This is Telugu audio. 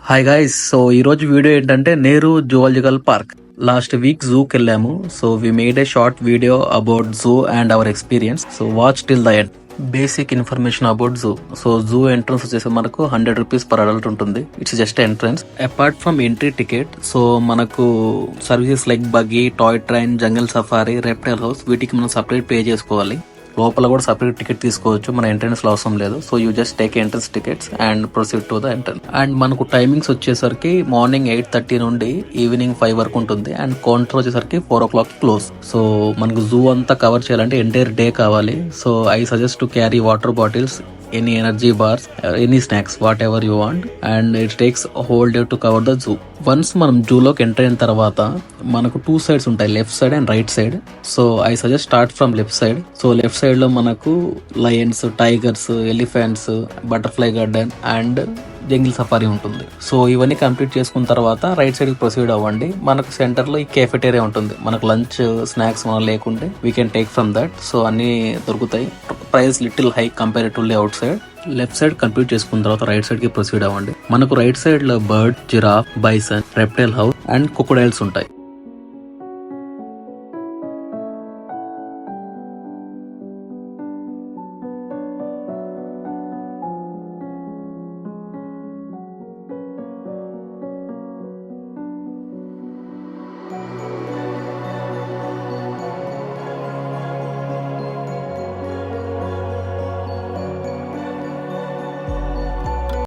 హాయ్ గైస్, సో ఈరోజు వీడియో ఏంటంటే Nehru zoological park. Last week జూకి వెళ్ళాము. So we made a short video about zoo and our experience. So watch till the end. Basic information about zoo. So zoo entrance వచ్చేసి మనకు 100 రూపీస్ పర్ అడల్ట్ ఉంటుంది. It's just entrance. Apart from entry ticket, so మనకు services like buggy, toy train, jungle safari, reptile house, వీటికి మనం సపరేట్ పే చేసుకోవాలి. లోపల కూడా సపరేట్ టికెట్ తీసుకోవచ్చు, మన ఎంట్రన్స్ లో అవసరం లేదు. So you just take entrance tickets and proceed to the entrance. And మనకు టైమింగ్స్ వచ్చేసరికి మార్నింగ్ 8:30 నుండి ఈవినింగ్ 5 వరకు ఉంటుంది. అండ్ కౌంటర్ వచ్చేసరికి 4 o'clock క్లోజ్. సో మనకు జూ అంతా కవర్ చేయాలంటే ఎంటైర్ డే కావాలి. So I suggest to carry water bottles, any energy bars, any snacks, whatever you want, and it takes a whole day to cover the zoo. Once మనం జూలోకి ఎంటర్ అయిన తర్వాత మనకు 2 sides ఉంటాయి, left side and right side. So I suggest start from left side. So left side లో మనకు Lions, tigers, elephants, butterfly garden and jungle safari ఉంటుంది. సో ఇవన్నీ కంప్లీట్ చేసుకున్న తర్వాత రైట్ సైడ్ కి ప్రొసీడ్ అవ్వండి. మనకు సెంటర్ లో ఈ కేఫెటేరియా ఉంటుంది. మనకు లంచ్, స్నాక్స్ మనం లేకుంటే we can take from that. So అన్ని దొరుకుతాయి. Price little high comparatively out side. Left side complete చేసుకున్న తర్వాత రైట్ సైడ్ కి ప్రొసీడ్ అవ్వండి. మనకు రైట్ సైడ్ లో bird, giraffe, bison, reptile house and crocodiles ఉంటాయి.